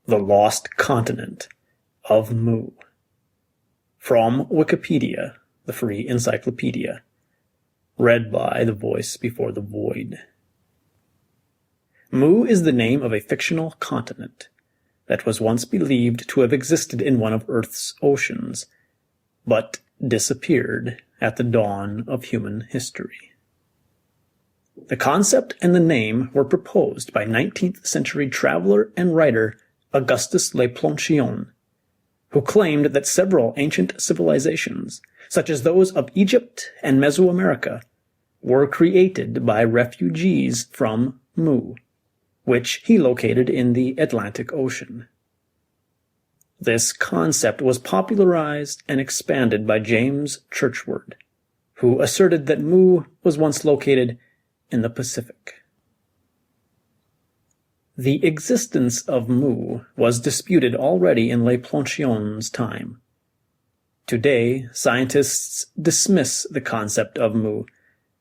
The Lost Continent of Mu. From Wikipedia, the free encyclopedia. Read by the voice before the void. Mu is the name of a fictional continent that was once believed to have existed in one of Earth's oceans, but disappeared at the dawn of human history. The concept and the name were proposed by 19th century traveler and writer Augustus Le Plongeon, who claimed that several ancient civilizations, such as those of Egypt and Mesoamerica, were created by refugees from Mu, which he located in the Atlantic Ocean. This concept was popularized and expanded by James Churchward, who asserted that Mu was once located in the Pacific. The existence of Mu was disputed already in Le Plongeon's time. Today, scientists dismiss the concept of Mu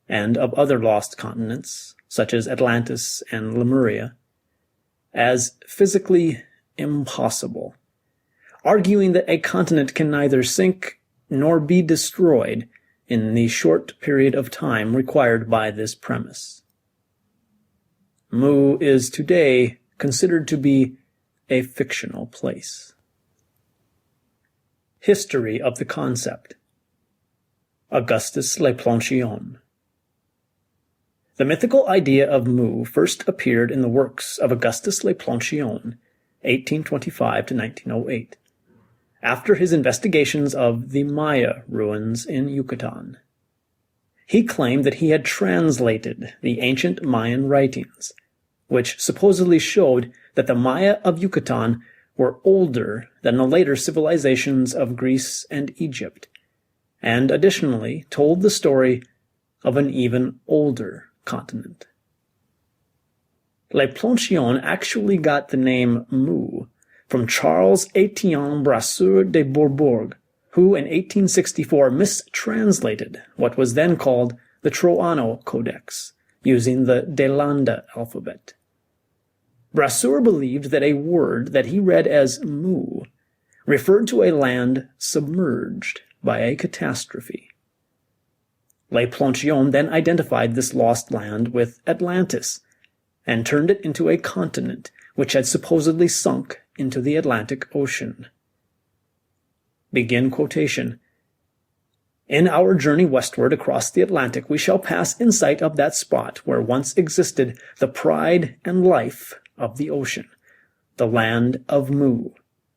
and of other lost continents, such as Atlantis and Lemuria, as physically impossible, arguing that a continent can neither sink nor be destroyed in the short period of time required by this premise. Mu is today considered to be a fictional place. History of the concept. Augustus Le Plongeon. The mythical idea of Mu first appeared in the works of Augustus Le Plongeon, 1825 to 1908, after his investigations of the Maya ruins in Yucatan. He claimed that he had translated the ancient Mayan writings, which supposedly showed that the Maya of Yucatan were older than the later civilizations of Greece and Egypt, and additionally told the story of an even older continent. Le Plongeon actually got the name Mu from Charles Etienne Brasseur de Bourbourg, who in 1864 mistranslated what was then called the Troano Codex, using the Delanda alphabet. Brasseur believed that a word that he read as Mu referred to a land submerged by a catastrophe. Le Plongeon then identified this lost land with Atlantis and turned it into a continent which had supposedly sunk into the Atlantic Ocean. Begin quotation. In our journey westward across the Atlantic, we shall pass in sight of that spot where once existed the pride and life of the ocean, the land of Mu,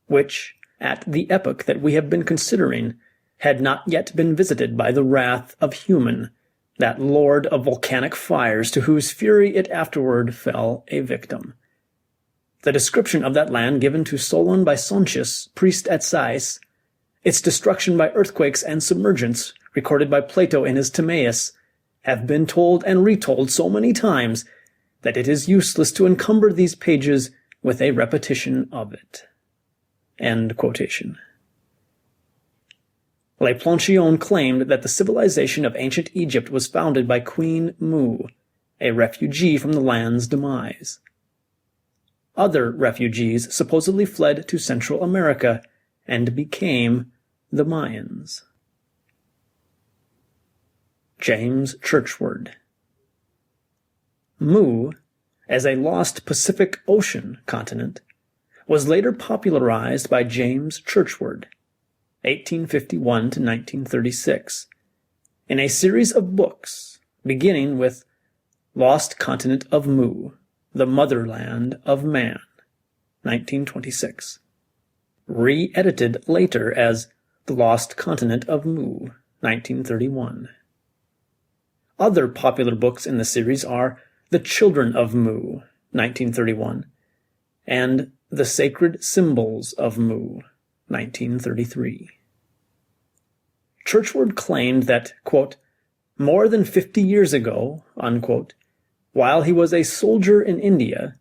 which, at the epoch that we have been considering, had not yet been visited by the wrath of human, that lord of volcanic fires to whose fury it afterward fell a victim. The description of that land given to Solon by Sontius, priest at Sais, its destruction by earthquakes and submergence, recorded by Plato in his Timaeus, have been told and retold so many times that it is useless to encumber these pages with a repetition of it. End quotation. Le Plongeon claimed that the civilization of ancient Egypt was founded by Queen Mu, a refugee from the land's demise. Other refugees supposedly fled to Central America and became the Mayans. James Churchward. Mu, as a lost Pacific Ocean continent, was later popularized by James Churchward, 1851 to 1936, in a series of books beginning with Lost Continent of Mu, the Motherland of Man, 1926, re-edited later as The Lost Continent of Mu, 1931. Other popular books in the series are The Children of Mu, 1931, and The Sacred Symbols of Mu, 1933. Churchward claimed that, quote, more than 50 years ago, unquote, while he was a soldier in India,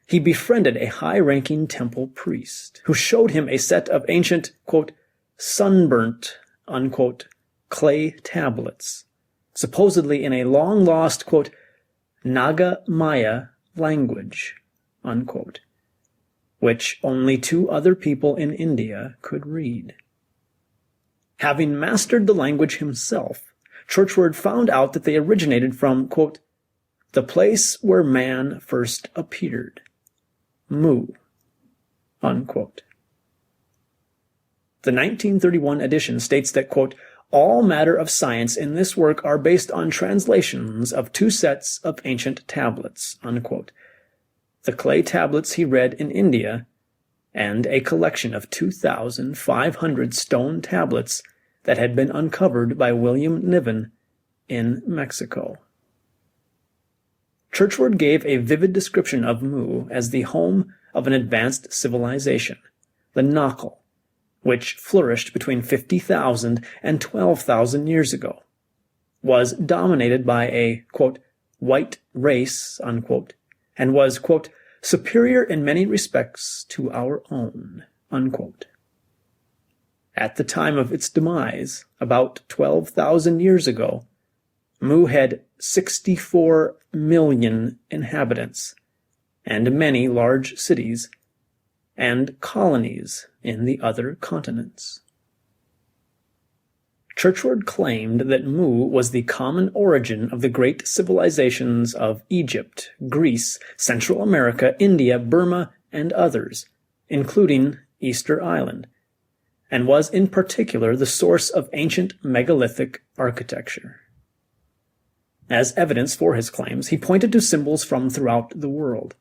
he befriended a high-ranking temple priest who showed him a set of ancient, quote, sunburnt, unquote, clay tablets, supposedly in a long-lost, quote, Naga Maya language, unquote. which only 2 other people in India could read. Having mastered the language himself, Churchward found out that they originated from, quote, the place where man first appeared, Mu, unquote. The 1931 edition states that, quote, all matter of science in this work are based on translations of 2 sets of ancient tablets, unquote. The clay tablets he read in India, and a collection of 2,500 stone tablets that had been uncovered by William Niven in Mexico. Churchward gave a vivid description of Mu as the home of an advanced civilization, the Nakul, which flourished between 50,000 and 12,000 years ago, was dominated by a, quote, white race, unquote, and was, quote, superior in many respects to our own, unquote. At the time of its demise, about 12,000 years ago, Mu had 64 million inhabitants, and many large cities, and colonies in the other continents. Churchward claimed that Mu was the common origin of the great civilizations of Egypt, Greece, Central America, India, Burma, and others, including Easter Island, and was in particular the source of ancient megalithic architecture. As evidence for his claims, he pointed to symbols from throughout the world,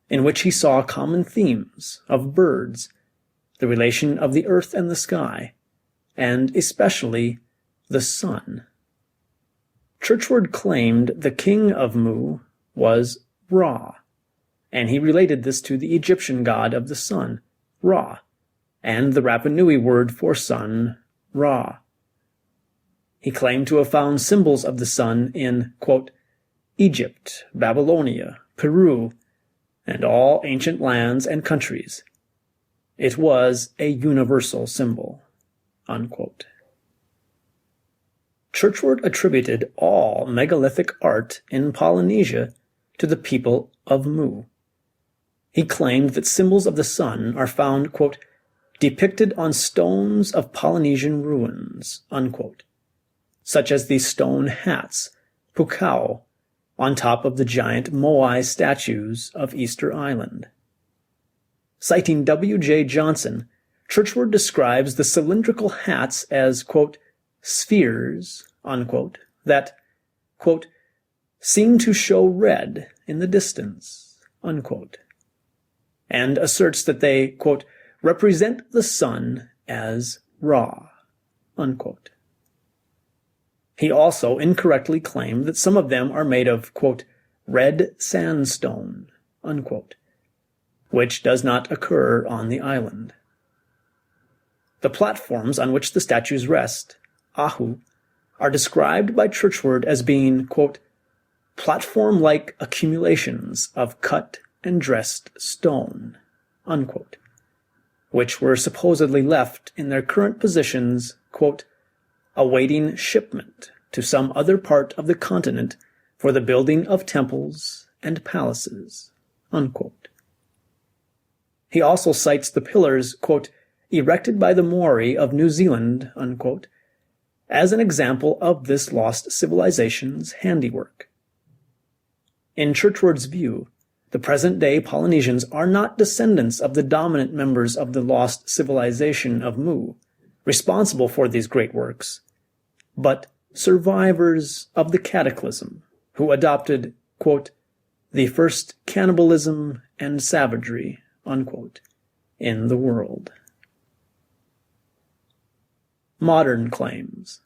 in which he saw common themes of birds, the relation of the earth and the sky, and especially the sun. Churchward claimed the king of Mu was Ra, and he related this to the Egyptian god of the sun, Ra, and the Rapa Nui word for sun, Ra. He claimed to have found symbols of the sun in, quote, Egypt, Babylonia, Peru, and all ancient lands and countries. It was a universal symbol, unquote. Churchward attributed all megalithic art in Polynesia to the people of Mu. He claimed that symbols of the sun are found, quote, depicted on stones of Polynesian ruins, unquote, such as the stone hats, pukao, on top of the giant moai statues of Easter Island. Citing W.J. Johnson, Churchward describes the cylindrical hats as, quote, spheres, unquote, that, quote, seem to show red in the distance, unquote, and asserts that they, quote, represent the sun as Ra, unquote. He also incorrectly claimed that some of them are made of, quote, red sandstone, unquote, which does not occur on the island. The platforms on which the statues rest, ahu, are described by Churchward as being, quote, platform-like accumulations of cut and dressed stone, unquote, which were supposedly left in their current positions, quote, awaiting shipment to some other part of the continent for the building of temples and palaces, unquote. He also cites the pillars, quote, erected by the Maori of New Zealand, unquote, as an example of this lost civilization's handiwork. In Churchward's view, the present-day Polynesians are not descendants of the dominant members of the lost civilization of Mu, responsible for these great works, but survivors of the cataclysm who adopted, quote, the first cannibalism and savagery, unquote, in the world. Modern claims.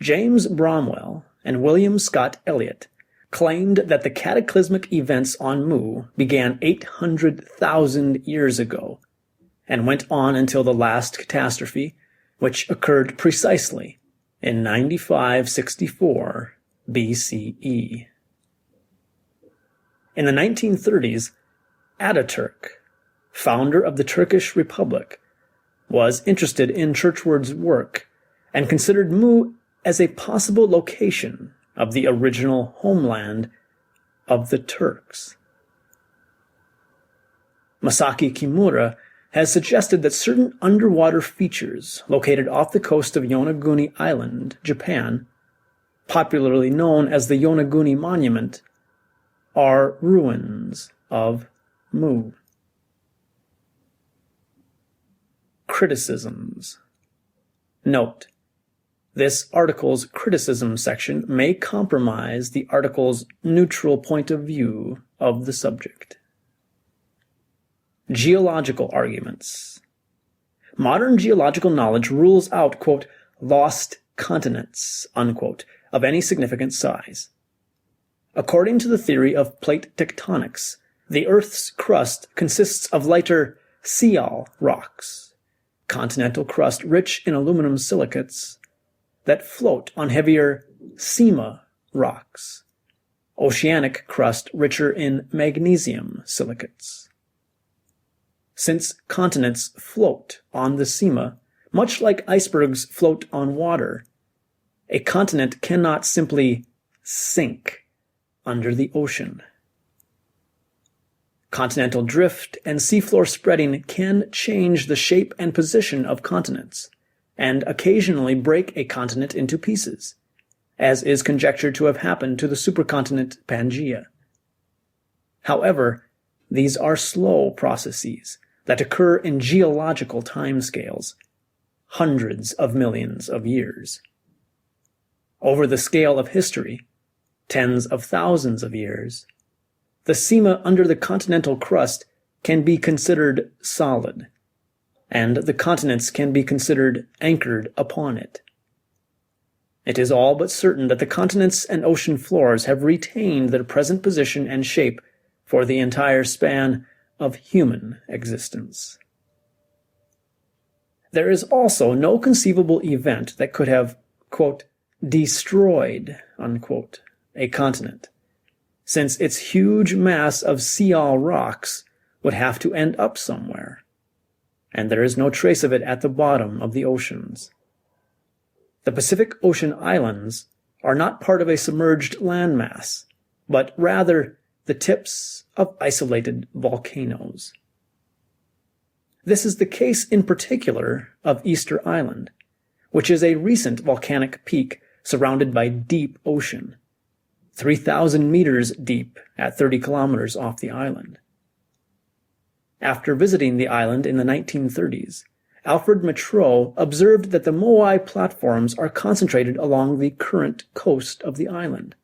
James Bromwell and William Scott Elliott claimed that the cataclysmic events on Mu began 800,000 years ago and went on until the last catastrophe, which occurred precisely in 9564 BCE. In the 1930s, Ataturk, founder of the Turkish Republic, was interested in Churchward's work and considered Mu as a possible location of the original homeland of the Turks. Masaki Kimura has suggested that certain underwater features located off the coast of Yonaguni Island, Japan, popularly known as the Yonaguni Monument, are ruins of Mu. Criticisms. Note: this article's criticism section may compromise the article's neutral point of view of the subject. Geological arguments. Modern geological knowledge rules out, quote, lost continents, unquote, of any significant size. According to the theory of plate tectonics, the Earth's crust consists of lighter Sial rocks, continental crust rich in aluminum silicates, that float on heavier Sima rocks, oceanic crust richer in magnesium silicates. Since continents float on the Sima, much like icebergs float on water, a continent cannot simply sink under the ocean. Continental drift and seafloor spreading can change the shape and position of continents, and occasionally break a continent into pieces, as is conjectured to have happened to the supercontinent Pangaea. However, these are slow processes that occur in geological timescales, hundreds of millions of years. Over the scale of history, tens of thousands of years, the Sima under the continental crust can be considered solid, and the continents can be considered anchored upon it. It is all but certain that the continents and ocean floors have retained their present position and shape for the entire span of human existence. There is also no conceivable event that could have, quote, destroyed, unquote, a continent, since its huge mass of Sial rocks would have to end up somewhere, and there is no trace of it at the bottom of the oceans. The Pacific Ocean islands are not part of a submerged landmass, but rather the tips of isolated volcanoes. This is the case in particular of Easter Island, which is a recent volcanic peak surrounded by deep ocean, 3,000 meters deep at 30 kilometers off the island. After visiting the island in the 1930s, Alfred Metreau observed that the Moai platforms are concentrated along the current coast of the island,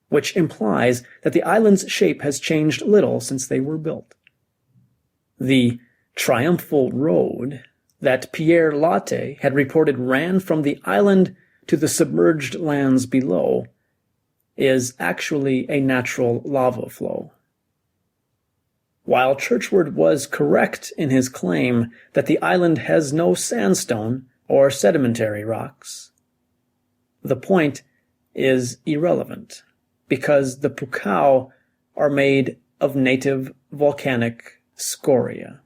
which implies that the island's shape has changed little since they were built. The Triumphal Road that Pierre Latte had reported ran from the island to the submerged lands below is actually a natural lava flow. While Churchward was correct in his claim that the island has no sandstone or sedimentary rocks, the point is irrelevant, because the pukao are made of native volcanic scoria.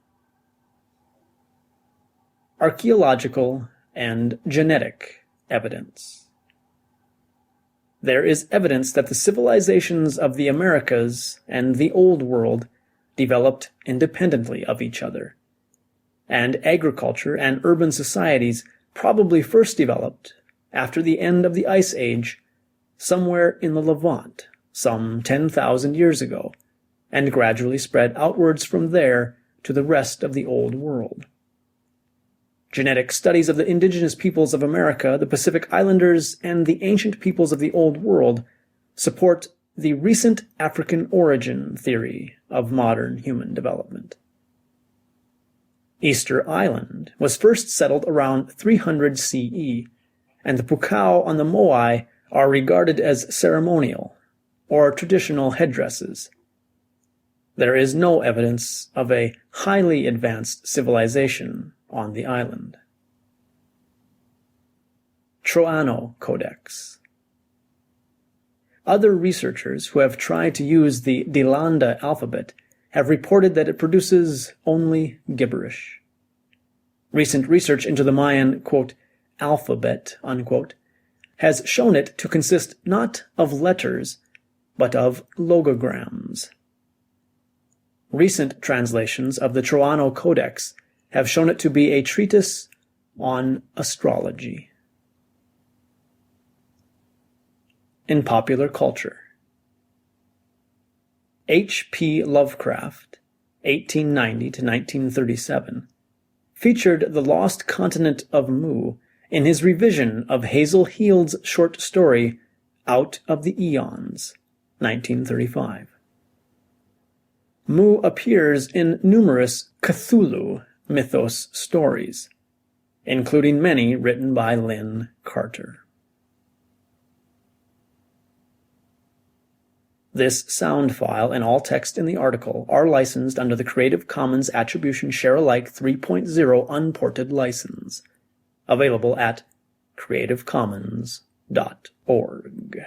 Archaeological and genetic evidence. There is evidence that the civilizations of the Americas and the Old World developed independently of each other, and agriculture and urban societies probably first developed after the end of the Ice Age somewhere in the Levant some 10,000 years ago, and gradually spread outwards from there to the rest of the Old World. Genetic studies of the indigenous peoples of America, the Pacific Islanders, and the ancient peoples of the Old World support the recent African origin theory of modern human development. Easter Island was first settled around 300 CE, and the pukao on the Moai are regarded as ceremonial or traditional headdresses. There is no evidence of a highly advanced civilization on the island. Troano Codex. Other researchers who have tried to use the Delanda alphabet have reported that it produces only gibberish. Recent research into the Mayan, quote, alphabet, unquote, has shown it to consist not of letters, but of logograms. Recent translations of the Troano Codex have shown it to be a treatise on astrology. In popular culture, H.P. Lovecraft, 1890 to 1937, featured the lost continent of Mu in his revision of Hazel Heald's short story Out of the Eons, 1935. Mu appears in numerous Cthulhu mythos stories, including many written by Lynn Carter. This sound file and all text in the article are licensed under the Creative Commons Attribution Share-alike 3.0 unported license, available at creativecommons.org.